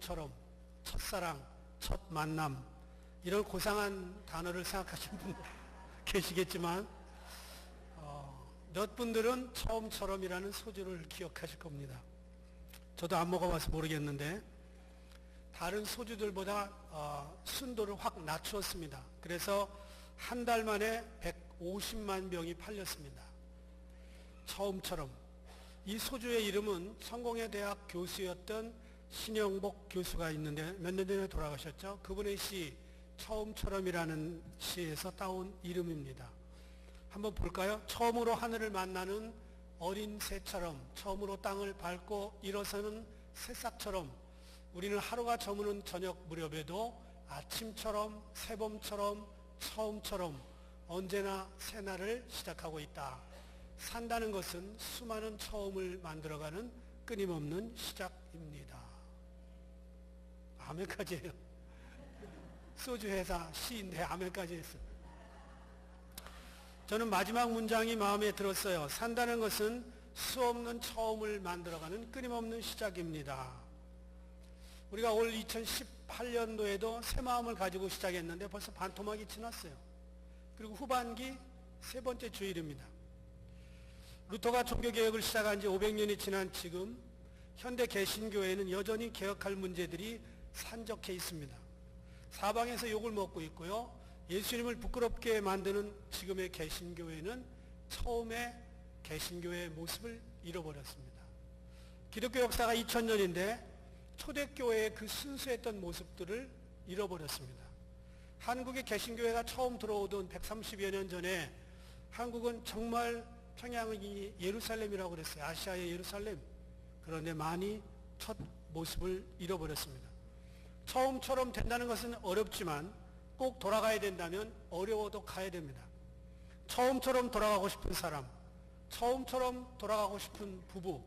처음처럼, 첫사랑, 첫 만남, 이런 고상한 단어를 생각하시는 분들 계시겠지만 몇 분들은 처음처럼이라는 소주를 기억하실 겁니다. 저도 안 먹어봐서 모르겠는데 다른 소주들보다 순도를 확 낮추었습니다. 그래서 한 달 만에 150만 병이 팔렸습니다. 처음처럼. 이 소주의 이름은 성공회대학 교수였던 신영복 교수가 있는데 몇 년 전에 돌아가셨죠. 그분의 시 처음처럼이라는 시에서 따온 이름입니다. 한번 볼까요? 처음으로 하늘을 만나는 어린 새처럼, 처음으로 땅을 밟고 일어서는 새싹처럼, 우리는 하루가 저무는 저녁 무렵에도 아침처럼, 새봄처럼, 처음처럼 언제나 새날을 시작하고 있다. 산다는 것은 수많은 처음을 만들어가는 끊임없는 시작입니다. 아멘까지 해요. 소주 회사 시인데 아멘까지 했어요. 저는 마지막 문장이 마음에 들었어요. 산다는 것은 수없는 처음을 만들어가는 끊임없는 시작입니다. 우리가 올 2018년도에도 새 마음을 가지고 시작했는데 벌써 반토막이 지났어요. 그리고 후반기 세 번째 주일입니다. 루터가 종교개혁을 시작한 지 500년이 지난 지금 현대 개신교회는 여전히 개혁할 문제들이 산적해 있습니다. 사방에서 욕을 먹고 있고요. 예수님을 부끄럽게 만드는 지금의 개신교회는 처음의 개신교회의 모습을 잃어버렸습니다. 기독교 역사가 2000년인데 초대교회의 그 순수했던 모습들을 잃어버렸습니다. 한국의 개신교회가 처음 들어오던 130여 년 전에 한국은 정말 평양이 예루살렘이라고 그랬어요. 아시아의 예루살렘. 그런데 많이 첫 모습을 잃어버렸습니다. 처음처럼 된다는 것은 어렵지만 꼭 돌아가야 된다면 어려워도 가야 됩니다. 처음처럼 돌아가고 싶은 사람, 처음처럼 돌아가고 싶은 부부,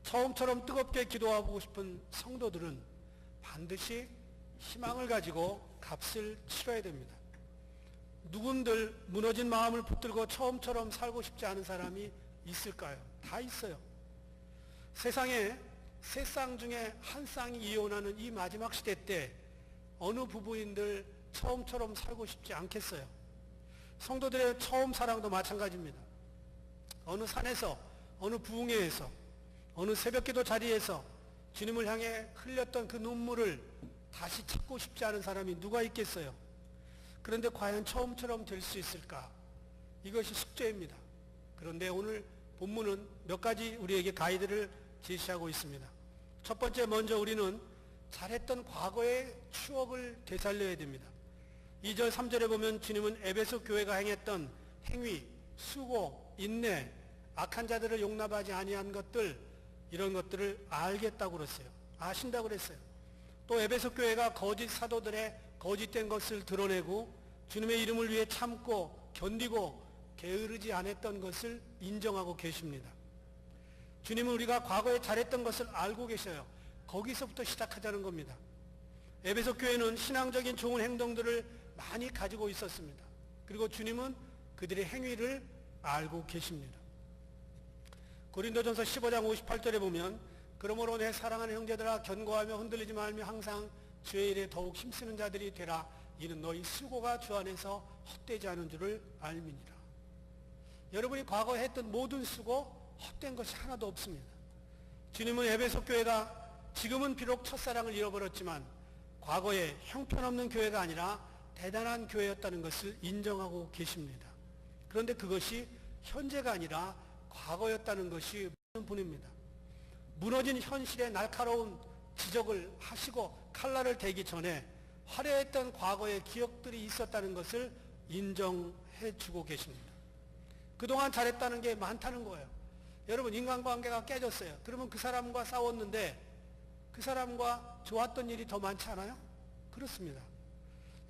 처음처럼 뜨겁게 기도하고 싶은 성도들은 반드시 희망을 가지고 값을 치러야 됩니다. 누군들 무너진 마음을 붙들고 처음처럼 살고 싶지 않은 사람이 있을까요? 다 있어요. 세상에 세 쌍 중에 한 쌍이 이혼하는 이 마지막 시대 때 어느 부부인들 처음처럼 살고 싶지 않겠어요? 성도들의 처음 사랑도 마찬가지입니다. 어느 산에서, 어느 부흥회에서, 어느 새벽기도 자리에서 주님을 향해 흘렸던 그 눈물을 다시 찾고 싶지 않은 사람이 누가 있겠어요? 그런데 과연 처음처럼 될 수 있을까? 이것이 숙제입니다. 그런데 오늘 본문은 몇 가지 우리에게 가이드를 제시하고 있습니다. 첫 번째, 먼저 우리는 잘했던 과거의 추억을 되살려야 됩니다. 2절 3절에 보면 주님은 에베소 교회가 행했던 행위, 수고, 인내, 악한 자들을 용납하지 아니한 것들, 이런 것들을 알겠다고 그랬어요. 아신다고 그랬어요. 또 에베소 교회가 거짓 사도들의 거짓된 것을 드러내고 주님의 이름을 위해 참고 견디고 게으르지 않았던 것을 인정하고 계십니다. 주님은 우리가 과거에 잘했던 것을 알고 계셔요. 거기서부터 시작하자는 겁니다. 에베소 교회는 신앙적인 좋은 행동들을 많이 가지고 있었습니다. 그리고 주님은 그들의 행위를 알고 계십니다. 고린도전서 15장 58절에 보면 그러므로 내 사랑하는 형제들아 견고하며 흔들리지 말며 항상 주의 일에 더욱 힘쓰는 자들이 되라. 이는 너희 수고가 주 안에서 헛되지 않은 줄을 알미니라. 여러분이 과거에 했던 모든 수고 헛된 것이 하나도 없습니다. 주님은 에베소 교회가 지금은 비록 첫사랑을 잃어버렸지만 과거에 형편없는 교회가 아니라 대단한 교회였다는 것을 인정하고 계십니다. 그런데 그것이 현재가 아니라 과거였다는 것이 분입니다. 무너진 현실의 날카로운 지적을 하시고 칼날을 대기 전에 화려했던 과거의 기억들이 있었다는 것을 인정해 주고 계십니다. 그동안 잘했다는 게 많다는 거예요. 여러분, 인간관계가 깨졌어요. 그러면 그 사람과 싸웠는데 그 사람과 좋았던 일이 더 많지 않아요? 그렇습니다.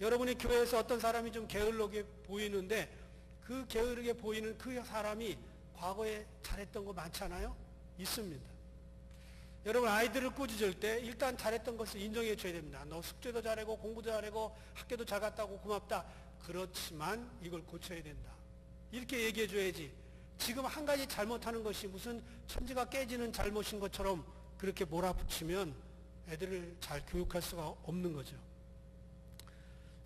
여러분이 교회에서 어떤 사람이 좀 게을르게 보이는데 그 게으르게 보이는 그 사람이 과거에 잘했던 거 많지 않아요? 있습니다. 여러분, 아이들을 꾸짖을 때 일단 잘했던 것을 인정해 줘야 됩니다. 너 숙제도 잘하고 공부도 잘하고 학교도 잘 갔다고 고맙다. 그렇지만 이걸 고쳐야 된다. 이렇게 얘기해 줘야지. 지금 한 가지 잘못하는 것이 무슨 천지가 깨지는 잘못인 것처럼 그렇게 몰아붙이면 애들을 잘 교육할 수가 없는 거죠.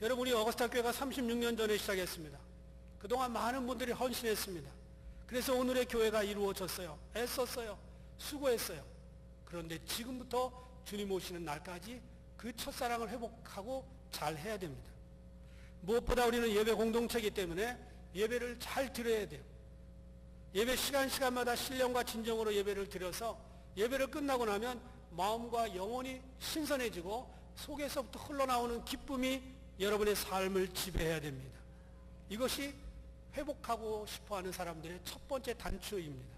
여러분, 우리 어거스타 교회가 36년 전에 시작했습니다. 그동안 많은 분들이 헌신했습니다. 그래서 오늘의 교회가 이루어졌어요. 애썼어요. 수고했어요. 그런데 지금부터 주님 오시는 날까지 그 첫사랑을 회복하고 잘 해야 됩니다. 무엇보다 우리는 예배 공동체이기 때문에 예배를 잘 드려야 돼요. 예배 시간마다 신령과 진정으로 예배를 드려서 예배를 끝나고 나면 마음과 영혼이 신선해지고 속에서부터 흘러나오는 기쁨이 여러분의 삶을 지배해야 됩니다. 이것이 회복하고 싶어하는 사람들의 첫 번째 단추입니다.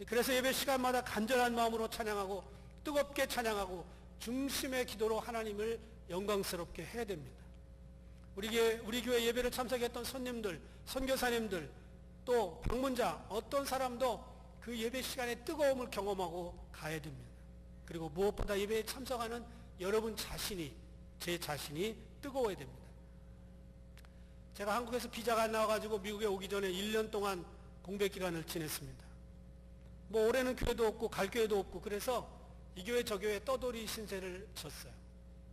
그래서 예배 시간마다 간절한 마음으로 찬양하고 뜨겁게 찬양하고 중심의 기도로 하나님을 영광스럽게 해야 됩니다. 우리 교회 예배를 참석했던 손님들, 선교사님들, 또 방문자 어떤 사람도 그 예배 시간의 뜨거움을 경험하고 가야 됩니다. 그리고 무엇보다 예배에 참석하는 여러분 자신이, 제 자신이 뜨거워야 됩니다. 제가 한국에서 비자가 안 나와가지고 미국에 오기 전에 1년 동안 공백기간을 지냈습니다. 뭐 올해는 교회도 없고 갈 교회도 없고 그래서 이 교회 저 교회 떠돌이 신세를 졌어요.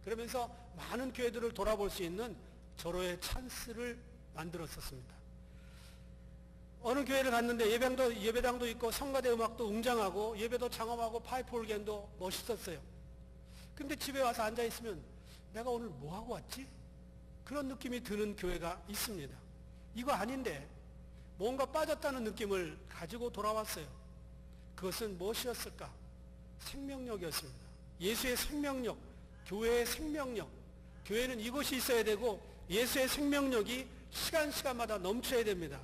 그러면서 많은 교회들을 돌아볼 수 있는 절호의 찬스를 만들었었습니다. 어느 교회를 갔는데 예배당도 있고 성가대 음악도 웅장하고 예배도 장엄하고 파이프 올겐도 멋있었어요. 근데 집에 와서 앉아있으면 내가 오늘 뭐하고 왔지? 그런 느낌이 드는 교회가 있습니다. 이거 아닌데 뭔가 빠졌다는 느낌을 가지고 돌아왔어요. 그것은 무엇이었을까? 생명력이었습니다. 예수의 생명력, 교회의 생명력. 교회는 이것이 있어야 되고 예수의 생명력이 시간마다 넘쳐야 됩니다.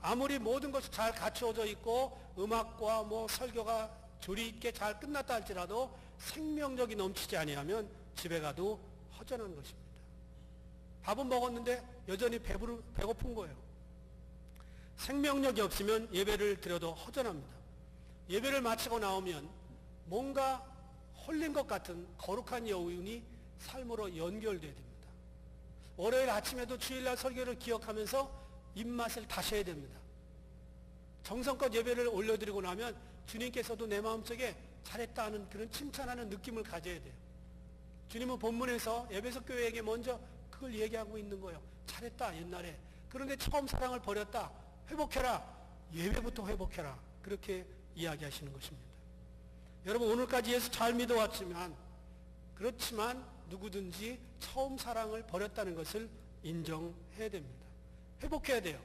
아무리 모든 것이 잘 갖추어져 있고 음악과 설교가 조리 있게 잘 끝났다 할지라도 생명력이 넘치지 아니하면 집에 가도 허전한 것입니다. 밥은 먹었는데 여전히 배고픈 거예요. 생명력이 없으면 예배를 드려도 허전합니다. 예배를 마치고 나오면 뭔가 홀린 것 같은 거룩한 여운이 삶으로 연결되어야 됩니다. 월요일 아침에도 주일날 설교를 기억하면서 입맛을 다셔야 됩니다. 정성껏 예배를 올려드리고 나면 주님께서도 내 마음속에 잘했다 하는 그런 칭찬하는 느낌을 가져야 돼요. 주님은 본문에서 에베소 교회에게 먼저 그걸 얘기하고 있는 거예요. 잘했다 옛날에. 그런데 처음 사랑을 버렸다. 회복해라. 예배부터 회복해라. 그렇게 이야기하시는 것입니다. 여러분, 오늘까지 예수 잘 믿어왔지만 그렇지만 누구든지 처음 사랑을 버렸다는 것을 인정해야 됩니다. 회복해야 돼요.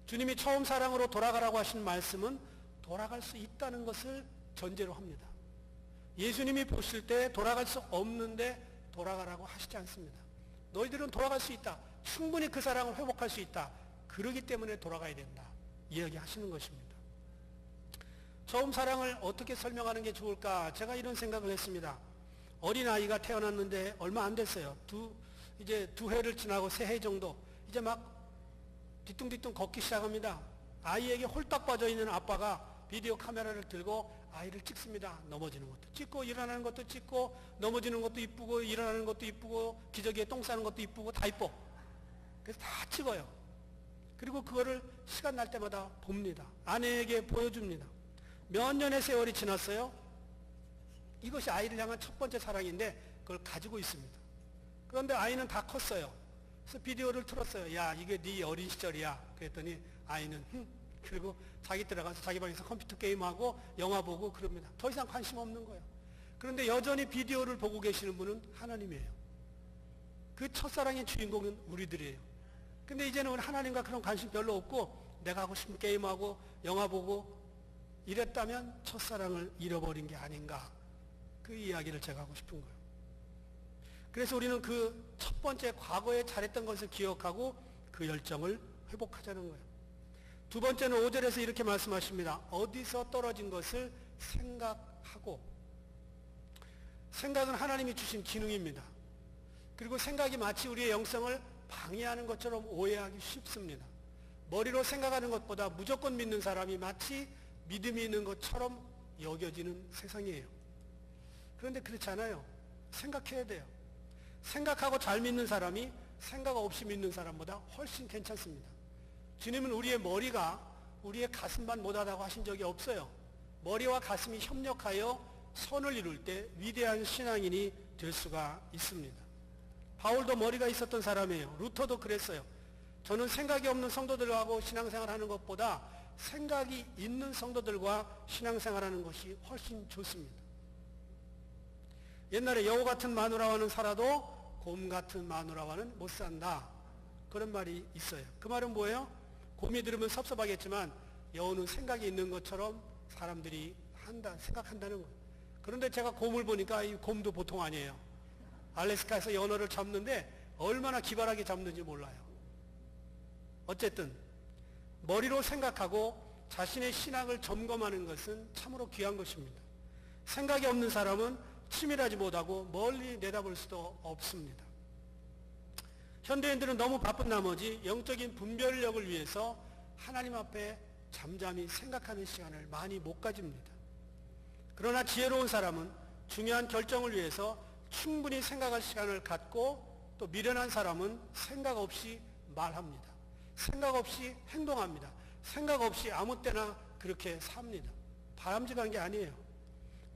주님이 처음 사랑으로 돌아가라고 하신 말씀은 돌아갈 수 있다는 것을 전제로 합니다. 예수님이 보실 때 돌아갈 수 없는데 돌아가라고 하시지 않습니다. 너희들은 돌아갈 수 있다. 충분히 그 사랑을 회복할 수 있다. 그러기 때문에 돌아가야 된다. 이야기하시는 것입니다. 처음 사랑을 어떻게 설명하는 게 좋을까? 제가 이런 생각을 했습니다. 어린아이가 태어났는데 얼마 안 됐어요. 이제 2해를 지나고 3해 정도. 이제 막 뒤뚱뒤뚱 걷기 시작합니다. 아이에게 홀딱 빠져있는 아빠가 비디오 카메라를 들고 아이를 찍습니다. 넘어지는 것도 찍고 일어나는 것도 찍고 넘어지는 것도 이쁘고 일어나는 것도 이쁘고 기저귀에 똥 싸는 것도 이쁘고 다 이뻐. 그래서 다 찍어요. 그리고 그거를 시간 날 때마다 봅니다. 아내에게 보여줍니다. 몇 년의 세월이 지났어요. 이것이 아이를 향한 첫 번째 사랑인데 그걸 가지고 있습니다. 그런데 아이는 다 컸어요. 그래서 비디오를 틀었어요. 야, 이게 네 어린 시절이야. 그랬더니 아이는 그리고 자기 들어가서 자기 방에서 컴퓨터 게임하고 영화 보고 그럽니다. 더 이상 관심 없는 거예요. 그런데 여전히 비디오를 보고 계시는 분은 하나님이에요. 그 첫사랑의 주인공은 우리들이에요. 근데 이제는 하나님과 그런 관심 별로 없고 내가 하고 싶은 게임하고 영화 보고 이랬다면 첫사랑을 잃어버린 게 아닌가. 그 이야기를 제가 하고 싶은 거예요. 그래서 우리는 그 첫 번째 과거에 잘했던 것을 기억하고 그 열정을 회복하자는 거예요. 두 번째는 5절에서 이렇게 말씀하십니다. 어디서 떨어진 것을 생각하고. 생각은 하나님이 주신 기능입니다. 그리고 생각이 마치 우리의 영성을 방해하는 것처럼 오해하기 쉽습니다. 머리로 생각하는 것보다 무조건 믿는 사람이 마치 믿음이 있는 것처럼 여겨지는 세상이에요. 그런데 그렇지 않아요. 생각해야 돼요. 생각하고 잘 믿는 사람이 생각 없이 믿는 사람보다 훨씬 괜찮습니다. 주님은 우리의 머리가 우리의 가슴만 못하다고 하신 적이 없어요. 머리와 가슴이 협력하여 선을 이룰 때 위대한 신앙인이 될 수가 있습니다. 바울도 머리가 있었던 사람이에요. 루터도 그랬어요. 저는 생각이 없는 성도들하고 신앙생활하는 것보다 생각이 있는 성도들과 신앙생활하는 것이 훨씬 좋습니다. 옛날에 여우 같은 마누라와는 살아도 곰 같은 마누라와는 못 산다, 그런 말이 있어요. 그 말은 뭐예요? 곰이 들으면 섭섭하겠지만 여우는 생각이 있는 것처럼 사람들이 생각한다는 거예요. 그런데 제가 곰을 보니까 이 곰도 보통 아니에요. 알래스카에서 연어를 잡는데 얼마나 기발하게 잡는지 몰라요. 어쨌든 머리로 생각하고 자신의 신앙을 점검하는 것은 참으로 귀한 것입니다. 생각이 없는 사람은 치밀하지 못하고 멀리 내다볼 수도 없습니다. 현대인들은 너무 바쁜 나머지 영적인 분별력을 위해서 하나님 앞에 잠잠히 생각하는 시간을 많이 못 가집니다. 그러나 지혜로운 사람은 중요한 결정을 위해서 충분히 생각할 시간을 갖고, 또 미련한 사람은 생각 없이 말합니다. 생각 없이 행동합니다. 생각 없이 아무 때나 그렇게 삽니다. 바람직한 게 아니에요.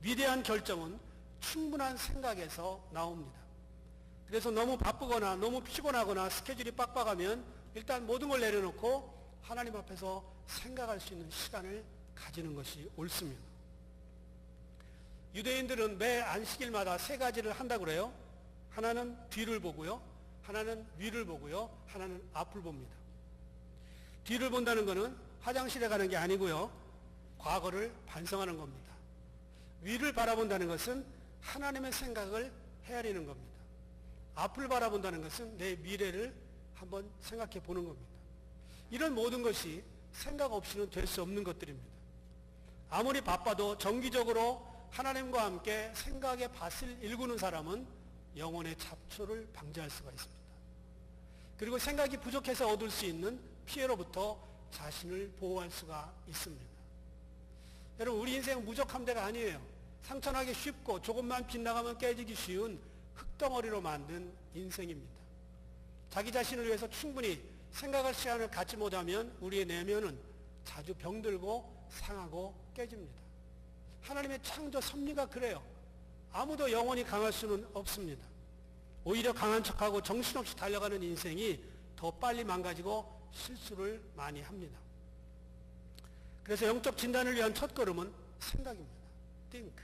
위대한 결정은 충분한 생각에서 나옵니다. 그래서 너무 바쁘거나 너무 피곤하거나 스케줄이 빡빡하면 일단 모든 걸 내려놓고 하나님 앞에서 생각할 수 있는 시간을 가지는 것이 옳습니다. 유대인들은 매 안식일마다 세 가지를 한다고 그래요. 하나는 뒤를 보고요, 하나는 위를 보고요, 하나는 앞을 봅니다. 뒤를 본다는 것은 화장실에 가는 게 아니고요, 과거를 반성하는 겁니다. 위를 바라본다는 것은 하나님의 생각을 헤아리는 겁니다. 앞을 바라본다는 것은 내 미래를 한번 생각해 보는 겁니다. 이런 모든 것이 생각 없이는 될 수 없는 것들입니다. 아무리 바빠도 정기적으로 하나님과 함께 생각의 밭을 일구는 사람은 영혼의 잡초를 방지할 수가 있습니다. 그리고 생각이 부족해서 얻을 수 있는 피해로부터 자신을 보호할 수가 있습니다. 여러분, 우리 인생은 무적함대가 아니에요. 상처나기 쉽고 조금만 빗나가면 깨지기 쉬운 흙덩어리로 만든 인생입니다. 자기 자신을 위해서 충분히 생각할 시간을 갖지 못하면 우리의 내면은 자주 병들고 상하고 깨집니다. 하나님의 창조 섭리가 그래요. 아무도 영원히 강할 수는 없습니다. 오히려 강한 척하고 정신없이 달려가는 인생이 더 빨리 망가지고 실수를 많이 합니다. 그래서 영적 진단을 위한 첫걸음은 생각입니다. think.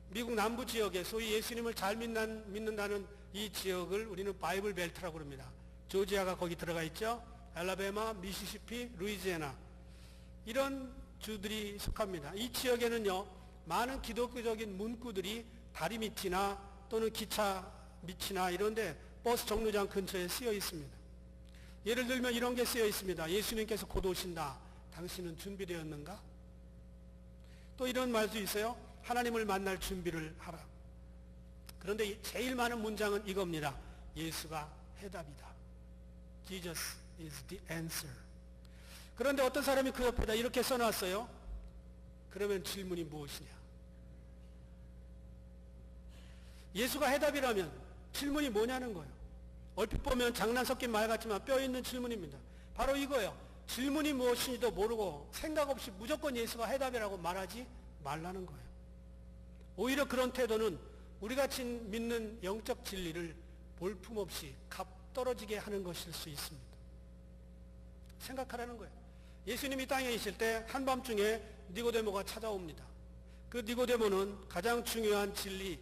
미국 남부 지역에 소위 예수님을 잘 믿는다는 이 지역을 우리는 바이블 벨트라고 합니다. 조지아가 거기 들어가 있죠. 알라바마, 미시시피, 루이지애나, 이런 주들이 속합니다. 이 지역에는요, 많은 기독교적인 문구들이 다리 밑이나 또는 기차 밑이나 이런데 버스 정류장 근처에 쓰여 있습니다. 예를 들면 이런 게 쓰여 있습니다. 예수님께서 곧 오신다. 당신은 준비되었는가? 또 이런 말도 있어요. 하나님을 만날 준비를 하라. 그런데 제일 많은 문장은 이겁니다. 예수가 해답이다. Jesus is the answer. 그런데 어떤 사람이 그 옆에다 이렇게 써놨어요. 그러면 질문이 무엇이냐? 예수가 해답이라면 질문이 뭐냐는 거예요. 얼핏 보면 장난 섞인 말 같지만 뼈 있는 질문입니다. 바로 이거예요. 질문이 무엇인지도 모르고 생각 없이 무조건 예수가 해답이라고 말하지 말라는 거예요. 오히려 그런 태도는 우리같이 믿는 영적 진리를 볼품없이 값 떨어지게 하는 것일 수 있습니다. 생각하라는 거예요. 예수님이 땅에 있을 때 한밤중에 니고데모가 찾아옵니다. 그 니고데모는 가장 중요한 진리,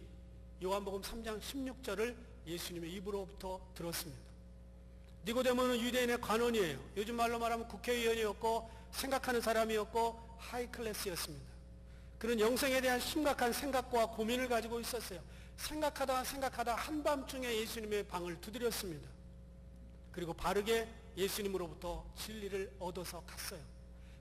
요한복음 3장 16절을 예수님의 입으로부터 들었습니다. 니고데모는 유대인의 관원이에요. 요즘 말로 말하면 국회의원이었고 생각하는 사람이었고 하이클래스였습니다. 그는 영생에 대한 심각한 생각과 고민을 가지고 있었어요. 생각하다 한밤중에 예수님의 방을 두드렸습니다. 그리고 바르게 예수님으로부터 진리를 얻어서 갔어요.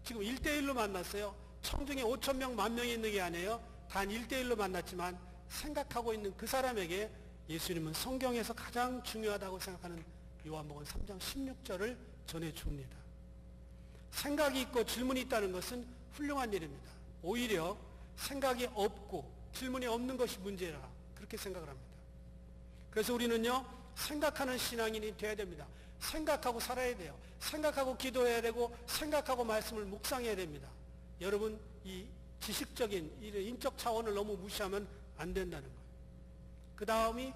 지금 1대1로 만났어요. 청중에 5,000명, 10,000명이 있는 게 아니에요. 단 1대1로 만났지만 생각하고 있는 그 사람에게 예수님은 성경에서 가장 중요하다고 생각하는 요한복음 3장 16절을 전해줍니다. 생각이 있고 질문이 있다는 것은 훌륭한 일입니다. 오히려 생각이 없고 질문이 없는 것이 문제라 그렇게 생각을 합니다. 그래서 우리는요, 생각하는 신앙인이 돼야 됩니다. 생각하고 살아야 돼요. 생각하고 기도해야 되고 생각하고 말씀을 묵상해야 됩니다. 여러분, 이 지식적인 이런 인적 차원을 너무 무시하면 안 된다는 거예요. 그 다음이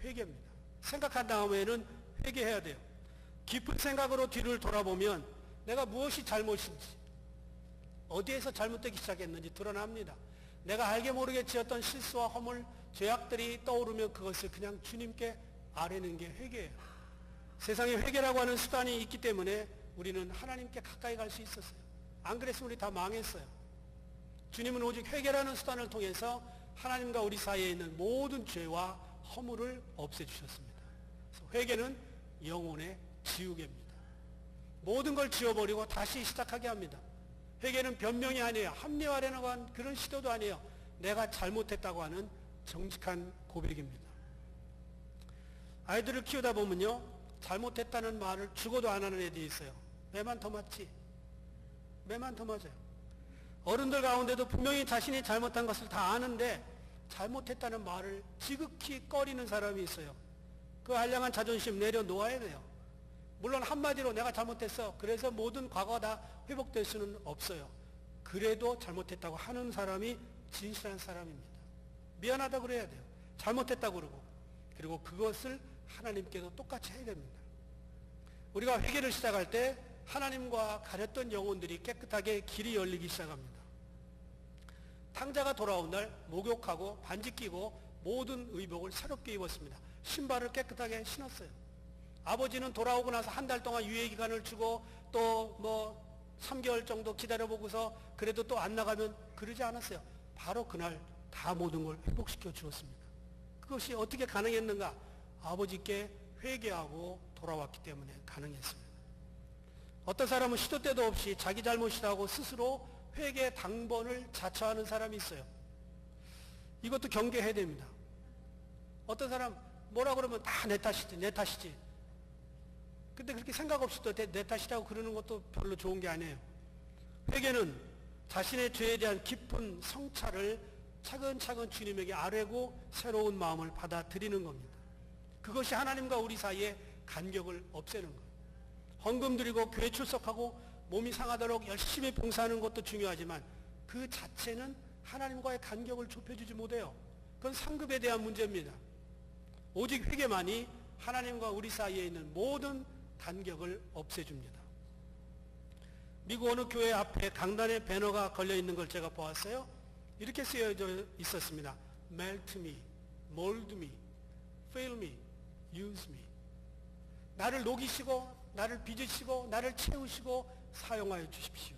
회개입니다. 생각한 다음에는 회개해야 돼요. 깊은 생각으로 뒤를 돌아보면 내가 무엇이 잘못인지, 어디에서 잘못되기 시작했는지 드러납니다. 내가 알게 모르게 지었던 실수와 허물, 죄악들이 떠오르면 그것을 그냥 주님께 아뢰는 게 회개예요. 세상에 회개라고 하는 수단이 있기 때문에 우리는 하나님께 가까이 갈 수 있었어요. 안 그랬으면 우리 다 망했어요. 주님은 오직 회개라는 수단을 통해서 하나님과 우리 사이에 있는 모든 죄와 허물을 없애주셨습니다. 그래서 회개는 영혼의 지우개입니다. 모든 걸 지워버리고 다시 시작하게 합니다. 회개는 변명이 아니에요. 합리화하려고 한 그런 시도도 아니에요. 내가 잘못했다고 하는 정직한 고백입니다. 아이들을 키우다 보면요, 잘못했다는 말을 죽어도 안 하는 애들이 있어요. 매만 더 맞지? 매만 더 맞아요. 어른들 가운데도 분명히 자신이 잘못한 것을 다 아는데 잘못했다는 말을 지극히 꺼리는 사람이 있어요. 그 한량한 자존심 내려놓아야 돼요. 물론 한마디로 내가 잘못했어, 그래서 모든 과거가 다 회복될 수는 없어요. 그래도 잘못했다고 하는 사람이 진실한 사람입니다. 미안하다고 그래야 돼요. 잘못했다고 그러고, 그리고 그것을 하나님께도 똑같이 해야 됩니다. 우리가 회개를 시작할 때 하나님과 가렸던 영혼들이 깨끗하게 길이 열리기 시작합니다. 탕자가 돌아온 날 목욕하고 반지 끼고 모든 의복을 새롭게 입었습니다. 신발을 깨끗하게 신었어요. 아버지는 돌아오고 나서 한 달 동안 유예기간을 주고 또 3개월 정도 기다려보고서 그래도 또 안 나가면 그러지 않았어요. 바로 그날 다 모든 걸 회복시켜 주었습니다. 그것이 어떻게 가능했는가? 아버지께 회개하고 돌아왔기 때문에 가능했습니다. 어떤 사람은 시도 때도 없이 자기 잘못이라고 스스로 회개 당번을 자처하는 사람이 있어요. 이것도 경계해야 됩니다. 어떤 사람 뭐라 그러면 다 내 탓이지, 내 탓이지. 근데 그렇게 생각 없이 또 내 탓이라고 그러는 것도 별로 좋은 게 아니에요. 회개는 자신의 죄에 대한 깊은 성찰을 차근차근 주님에게 아뢰고 새로운 마음을 받아들이는 겁니다. 그것이 하나님과 우리 사이의 간격을 없애는 거예요. 헌금 드리고 교회 출석하고 몸이 상하도록 열심히 봉사하는 것도 중요하지만 그 자체는 하나님과의 간격을 좁혀주지 못해요. 그건 상급에 대한 문제입니다. 오직 회개만이 하나님과 우리 사이에 있는 모든 간격을 없애줍니다. 미국 어느 교회 앞에 강단에 배너가 걸려있는 걸 제가 보았어요. 이렇게 쓰여져 있었습니다. Melt me, mold me, fill me, use me. 나를 녹이시고 나를 빚으시고 나를 채우시고 사용하여 주십시오.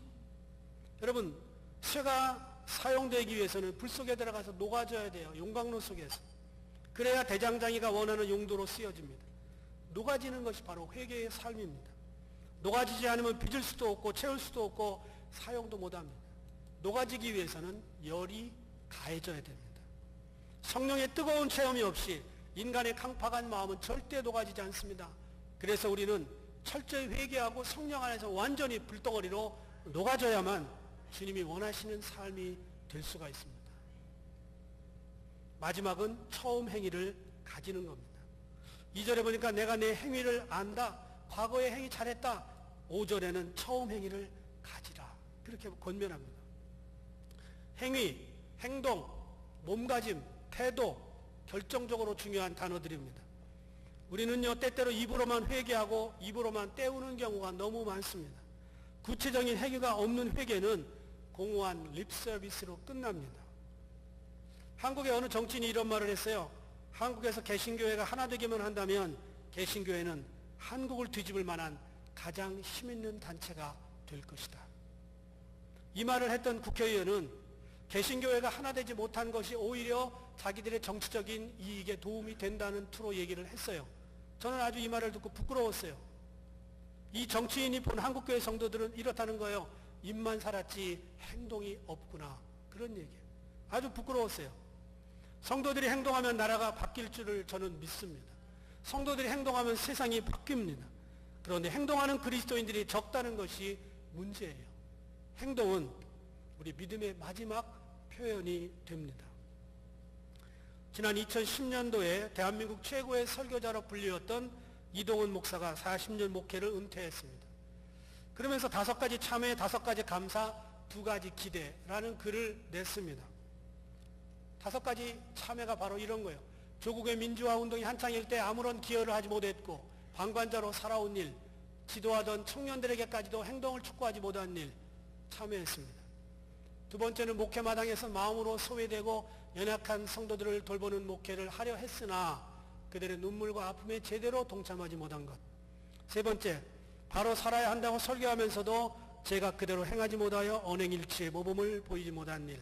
여러분, 쇠가 사용되기 위해서는 불 속에 들어가서 녹아져야 돼요. 용광로 속에서. 그래야 대장장이가 원하는 용도로 쓰여집니다. 녹아지는 것이 바로 회개의 삶입니다. 녹아지지 않으면 빚을 수도 없고 채울 수도 없고 사용도 못합니다. 녹아지기 위해서는 열이 가해져야 됩니다. 성령의 뜨거운 체험이 없이 인간의 강팍한 마음은 절대 녹아지지 않습니다. 그래서 우리는 철저히 회개하고 성령 안에서 완전히 불덩어리로 녹아져야만 주님이 원하시는 삶이 될 수가 있습니다. 마지막은 처음 행위를 가지는 겁니다. 2절에 보니까 내가 내 행위를 안다. 과거의 행위 잘했다. 5절에는 처음 행위를 가지라. 그렇게 권면합니다. 행위, 행동, 몸가짐, 태도, 결정적으로 중요한 단어들입니다. 우리는요, 때때로 입으로만 회개하고 입으로만 때우는 경우가 너무 많습니다. 구체적인 행위가 없는 회개는 공허한 립서비스로 끝납니다. 한국의 어느 정치인이 이런 말을 했어요. 한국에서 개신교회가 하나 되기만 한다면 개신교회는 한국을 뒤집을 만한 가장 힘있는 단체가 될 것이다. 이 말을 했던 국회의원은 개신교회가 하나 되지 못한 것이 오히려 자기들의 정치적인 이익에 도움이 된다는 투로 얘기를 했어요. 저는 아주 이 말을 듣고 부끄러웠어요. 이 정치인이 본 한국교회 성도들은 이렇다는 거예요. 입만 살았지 행동이 없구나. 그런 얘기예요. 아주 부끄러웠어요. 성도들이 행동하면 나라가 바뀔 줄을 저는 믿습니다. 성도들이 행동하면 세상이 바뀝니다. 그런데 행동하는 그리스도인들이 적다는 것이 문제예요. 행동은 우리 믿음의 마지막 표현이 됩니다. 지난 2010년도에 대한민국 최고의 설교자로 불리웠던 이동훈 목사가 40년 목회를 은퇴했습니다. 그러면서 5가지 참회, 5가지 감사, 두 가지 기대라는 글을 냈습니다. 5가지 참여가 바로 이런 거예요. 조국의 민주화 운동이 한창일 때 아무런 기여를 하지 못했고 방관자로 살아온 일, 지도하던 청년들에게까지도 행동을 촉구하지 못한 일 참여했습니다. 두 번째는 목회 마당에서 마음으로 소외되고 연약한 성도들을 돌보는 목회를 하려 했으나 그들의 눈물과 아픔에 제대로 동참하지 못한 것. 세 번째, 바로 살아야 한다고 설교하면서도 제가 그대로 행하지 못하여 언행일치의 모범을 보이지 못한 일.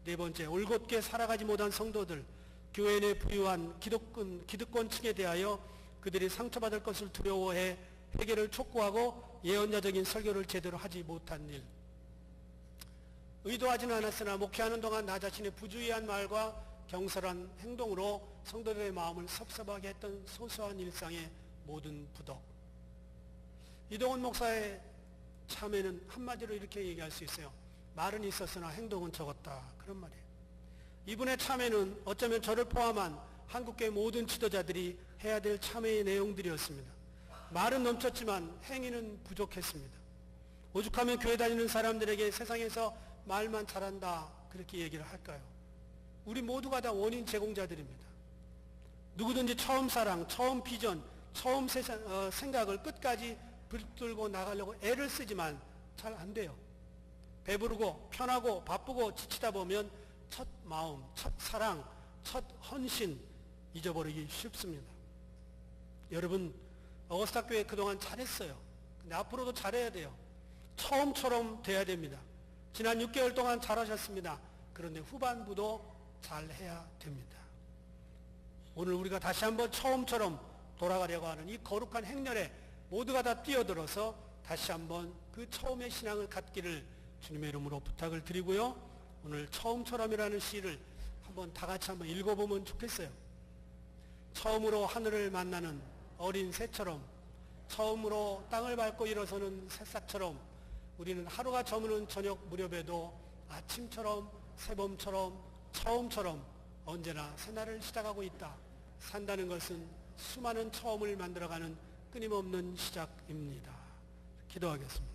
네 번째, 올곧게 살아가지 못한 성도들, 교회 내 부유한 기득권층에 대하여 그들이 상처받을 것을 두려워해 해결을 촉구하고 예언자적인 설교를 제대로 하지 못한 일. 의도하지는 않았으나 목회하는 동안 나 자신의 부주의한 말과 경솔한 행동으로 성도들의 마음을 섭섭하게 했던 소소한 일상의 모든 부덕. 이동훈 목사의 참회는 한마디로 이렇게 얘기할 수 있어요. 말은 있었으나 행동은 적었다. 그런 말이에요. 이분의 참회는 어쩌면 저를 포함한 한국교회 모든 지도자들이 해야 될 참회의 내용들이었습니다. 말은 넘쳤지만 행위는 부족했습니다. 오죽하면 교회 다니는 사람들에게 세상에서 말만 잘한다 그렇게 얘기를 할까요? 우리 모두가 다 원인 제공자들입니다. 누구든지 처음 사랑, 처음 비전, 처음 생각을 끝까지 붙들고 나가려고 애를 쓰지만 잘 안 돼요. 배부르고 편하고 바쁘고 지치다 보면 첫 마음, 첫 사랑, 첫 헌신 잊어버리기 쉽습니다. 여러분, 어거스타 교회 그동안 잘했어요. 근데 앞으로도 잘해야 돼요. 처음처럼 돼야 됩니다. 지난 6개월 동안 잘하셨습니다. 그런데 후반부도 잘해야 됩니다. 오늘 우리가 다시 한번 처음처럼 돌아가려고 하는 이 거룩한 행렬에 모두가 다 뛰어들어서 다시 한번 그 처음의 신앙을 갖기를 주님의 이름으로 부탁을 드리고요. 오늘 처음처럼이라는 시를 한번 다 같이 한번 읽어보면 좋겠어요. 처음으로 하늘을 만나는 어린 새처럼, 처음으로 땅을 밟고 일어서는 새싹처럼 우리는 하루가 저무는 저녁 무렵에도 아침처럼, 새봄처럼, 처음처럼 언제나 새날을 시작하고 있다. 산다는 것은 수많은 처음을 만들어가는 끊임없는 시작입니다. 기도하겠습니다.